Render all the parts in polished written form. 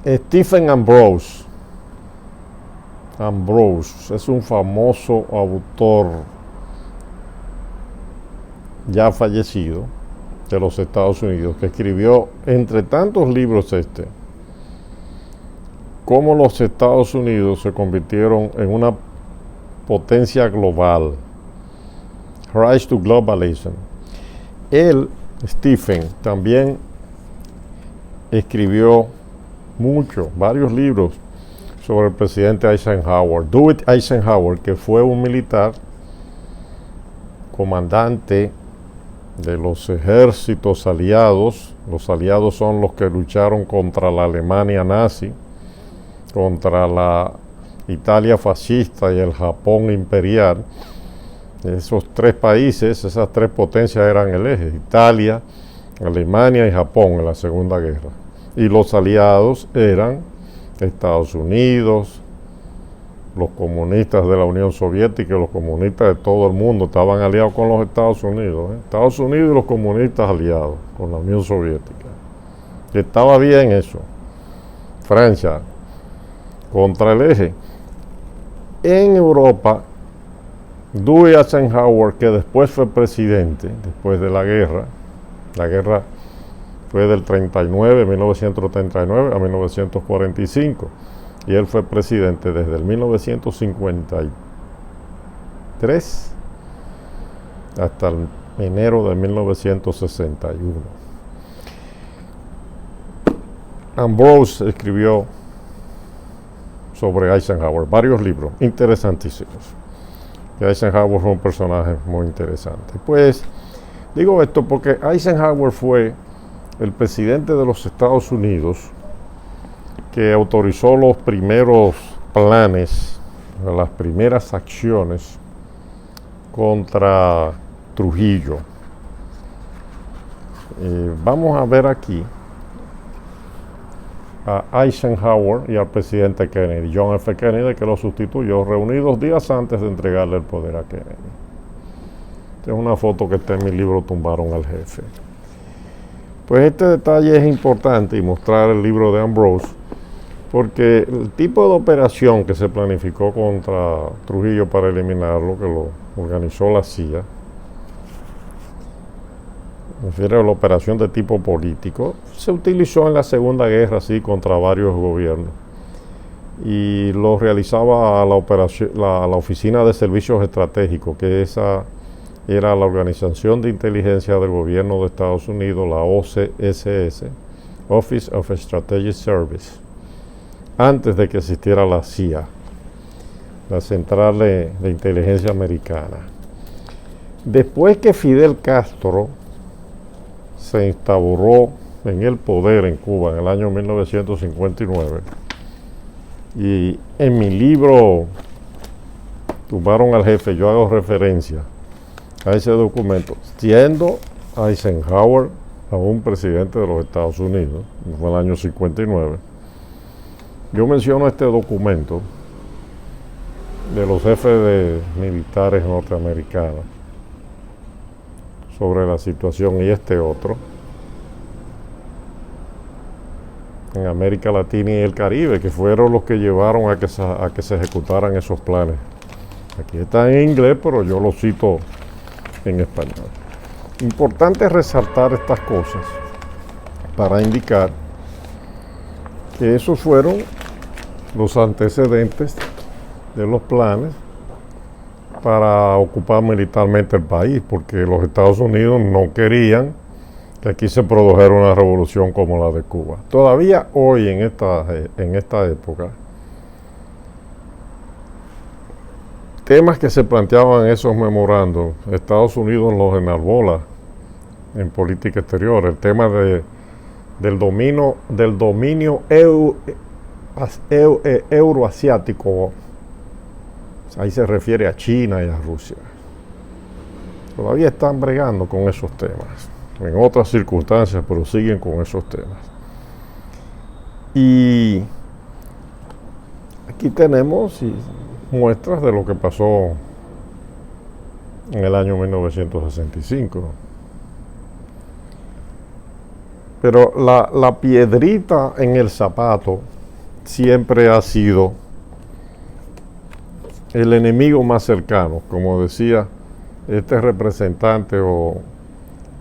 Stephen Ambrose. Ambrose es un famoso autor ya fallecido de los Estados Unidos, que escribió entre tantos libros cómo los Estados Unidos se convirtieron en una potencia global, Rise to Globalism. Él, Stephen, también escribió varios libros sobre el presidente Eisenhower, Dwight Eisenhower, que fue un militar, comandante de los ejércitos aliados. Los aliados son los que lucharon contra la Alemania nazi, contra la Italia fascista y el Japón imperial. Esos tres países, esas tres potencias eran el eje: Italia, Alemania y Japón en la Segunda Guerra. Y los aliados eran Estados Unidos, los comunistas de la Unión Soviética y los comunistas de todo el mundo estaban aliados con los Estados Unidos. Estados Unidos y los comunistas aliados con la Unión Soviética. Y estaba bien eso. Francia contra el eje. En Europa, Dwight Eisenhower, que después fue presidente, después de la guerra fue del 1939 a 1945, y él fue presidente desde el 1953 hasta el enero de 1961. Ambrose escribió sobre Eisenhower varios libros interesantísimos. Eisenhower fue un personaje muy interesante. Pues digo esto porque Eisenhower fue el presidente de los Estados Unidos que autorizó los primeros planes, las primeras acciones contra Trujillo. Vamos a ver aquí a Eisenhower y al presidente Kennedy, John F. Kennedy, que lo sustituyó, reunidos días antes de entregarle el poder a Kennedy. Esta es una foto que está en mi libro Tumbaron al Jefe. Pues este detalle es importante, y mostrar el libro de Ambrose, porque el tipo de operación que se planificó contra Trujillo para eliminarlo, que lo organizó la CIA, refiere a la operación de tipo político, se utilizó en la Segunda Guerra, sí, contra varios gobiernos, y lo realizaba la Oficina de Servicios Estratégicos, que esa era la Organización de Inteligencia del Gobierno de Estados Unidos, la OCSS, Office of Strategic Service, antes de que existiera la CIA, la Central de Inteligencia Americana. Después que Fidel Castro se instauró en el poder en Cuba en el año 1959, y en mi libro Tumbaron al Jefe yo hago referencia a ese documento, siendo Eisenhower aún presidente de los Estados Unidos, fue en el año 59, yo menciono este documento de los jefes de militares norteamericanos sobre la situación, y este otro en América Latina y el Caribe, que fueron los que llevaron a que se ejecutaran esos planes. Aquí está en inglés, pero yo lo cito en español. Importante resaltar estas cosas para indicar que esos fueron los antecedentes de los planes para ocupar militarmente el país, porque los Estados Unidos no querían que aquí se produjera una revolución como la de Cuba. Todavía hoy, en esta época, temas que se planteaban en esos memorandos, Estados Unidos los enarbola en política exterior, el tema del dominio euroasiático. Ahí se refiere a China y a Rusia. Todavía están bregando con esos temas, en otras circunstancias, pero siguen con esos temas. Y aquí tenemos muestras de lo que pasó en el año 1965. Pero la piedrita en el zapato siempre ha sido el enemigo más cercano, como decía este representante, o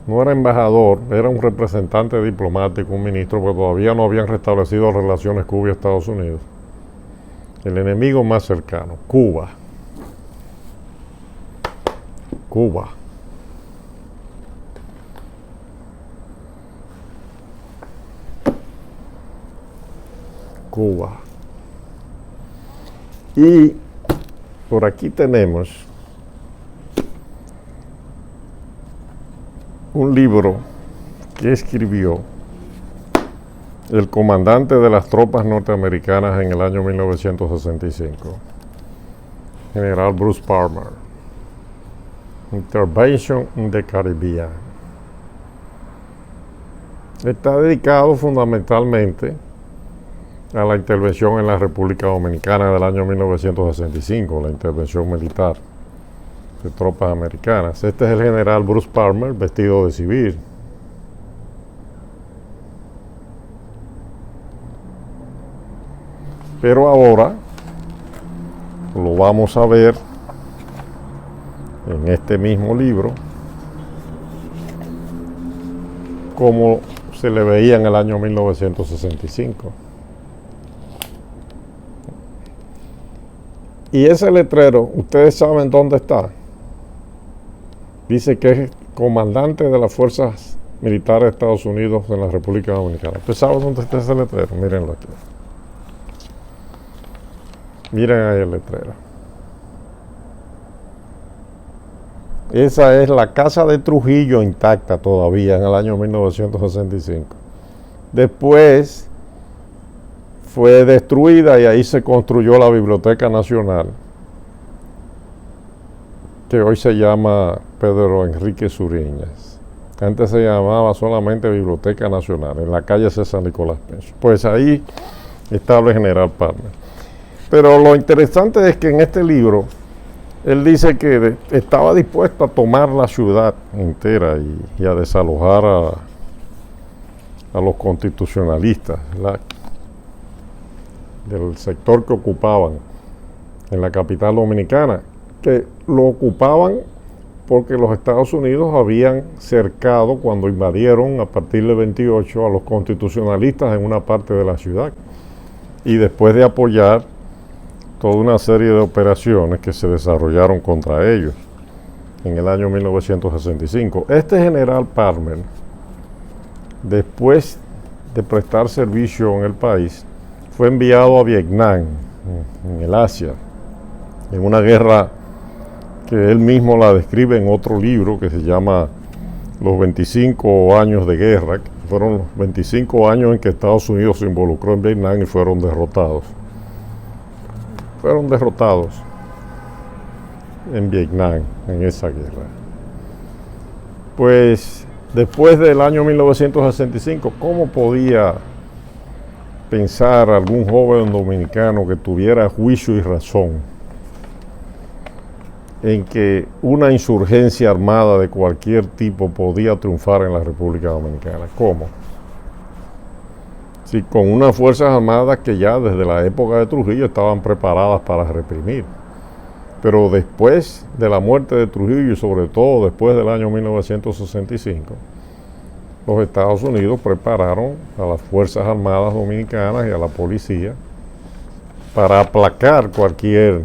no era embajador, era un representante diplomático, un ministro, porque todavía no habían restablecido relaciones Cuba y Estados Unidos. El enemigo más cercano, Cuba. Cuba. Cuba. Y por aquí tenemos un libro que escribió el comandante de las tropas norteamericanas en el año 1965, general Bruce Palmer, Intervention in the Caribbean. Está dedicado fundamentalmente a la intervención en la República Dominicana del año 1965, la intervención militar de tropas americanas. Este es el general Bruce Palmer vestido de civil. Pero ahora lo vamos a ver en este mismo libro como se le veía en el año 1965. Y ese letrero, ¿ustedes saben dónde está? Dice que es comandante de las fuerzas militares de Estados Unidos en la República Dominicana. ¿Ustedes saben dónde está ese letrero? Mírenlo aquí. Miren ahí el letrero. Esa es la casa de Trujillo intacta todavía en el año 1965. Después fue destruida y ahí se construyó la Biblioteca Nacional, que hoy se llama Pedro Enrique Suriñas. Antes se llamaba solamente Biblioteca Nacional, en la calle César Nicolás Penso. Pues ahí estaba el general Palmer. Pero lo interesante es que en este libro él dice que estaba dispuesto a tomar la ciudad entera y a desalojar a los constitucionalistas del sector que ocupaban en la capital dominicana, que lo ocupaban porque los Estados Unidos habían cercado, cuando invadieron a partir del 28, a los constitucionalistas en una parte de la ciudad, y después de apoyar toda una serie de operaciones que se desarrollaron contra ellos en el año 1965. Este general Palmer, después de prestar servicio en el país, fue enviado a Vietnam, en el Asia, en una guerra que él mismo la describe en otro libro que se llama Los 25 años de guerra, que fueron los 25 años en que Estados Unidos se involucró en Vietnam y fueron derrotados. Fueron derrotados en Vietnam, en esa guerra. Pues después del año 1965, ¿cómo podía pensar algún joven dominicano que tuviera juicio y razón en que una insurgencia armada de cualquier tipo podía triunfar en la República Dominicana? ¿Cómo? Sí, con unas fuerzas armadas que ya desde la época de Trujillo estaban preparadas para reprimir. Pero después de la muerte de Trujillo y sobre todo después del año 1965, los Estados Unidos prepararon a las Fuerzas Armadas Dominicanas y a la policía para aplacar cualquier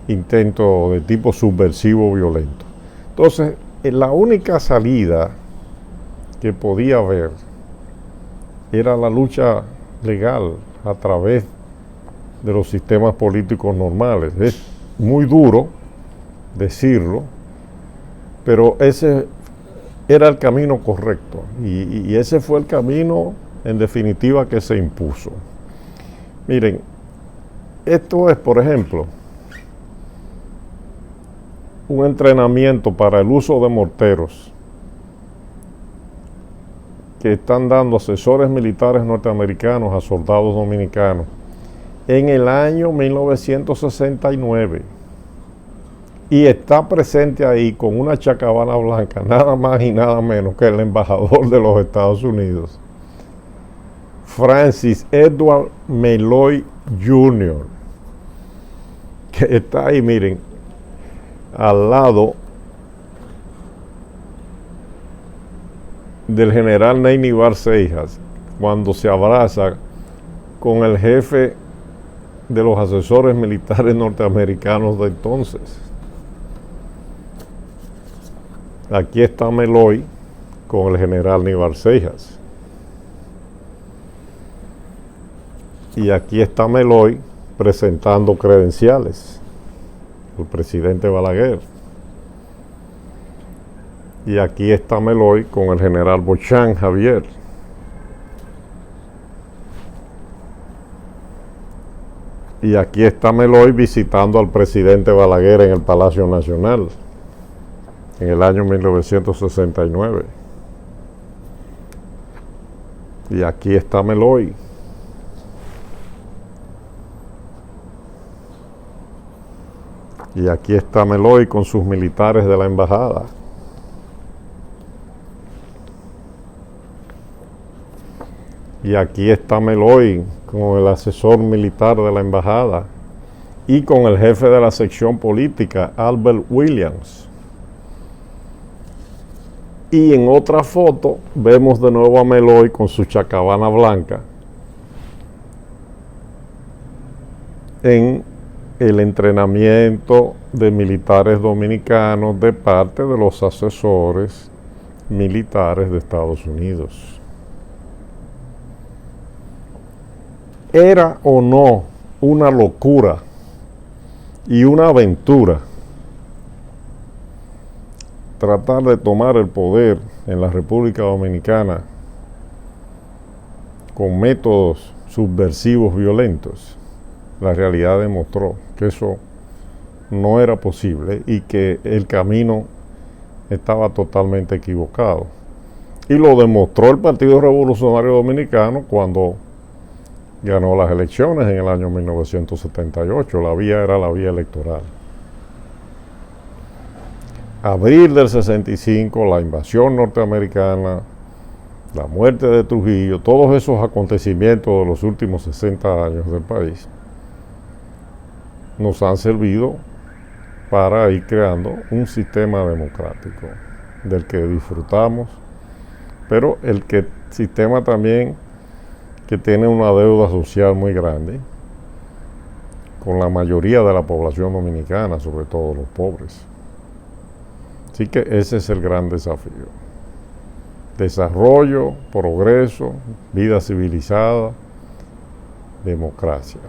intento de tipo subversivo o violento. Entonces, la única salida que podía haber era la lucha legal a través de los sistemas políticos normales. Es muy duro decirlo, pero ese era el camino correcto y ese fue el camino en definitiva que se impuso. Miren, esto es, por ejemplo, un entrenamiento para el uso de morteros que están dando asesores militares norteamericanos a soldados dominicanos en el año 1969. Y está presente ahí con una chacabana blanca, nada más y nada menos que el embajador de los Estados Unidos, Francis Edward Meloy Jr., que está ahí, miren, al lado del general Neini Barcejas, cuando se abraza con el jefe de los asesores militares norteamericanos de entonces. Aquí está Meloy con el general Aníbal Seijas. Y aquí está Meloy presentando credenciales, el presidente Balaguer. Y aquí está Meloy con el general Bochán Javier. Y aquí está Meloy visitando al presidente Balaguer en el Palacio Nacional en el año 1969. Y aquí está Meloy. Y aquí está Meloy con sus militares de la embajada. Y aquí está Meloy con el asesor militar de la embajada y con el jefe de la sección política, Albert Williams. Y en otra foto vemos de nuevo a Meloy con su chacabana blanca en el entrenamiento de militares dominicanos de parte de los asesores militares de Estados Unidos. ¿Era o no una locura y una aventura tratar de tomar el poder en la República Dominicana con métodos subversivos violentos? La realidad demostró que eso no era posible y que el camino estaba totalmente equivocado. Y lo demostró el Partido Revolucionario Dominicano cuando ganó las elecciones en el año 1978. La vía era la vía electoral. Abril del 65, la invasión norteamericana, la muerte de Trujillo, todos esos acontecimientos de los últimos 60 años del país nos han servido para ir creando un sistema democrático del que disfrutamos, pero sistema también que tiene una deuda social muy grande con la mayoría de la población dominicana, sobre todo los pobres. Así que ese es el gran desafío. Desarrollo, progreso, vida civilizada, democracia.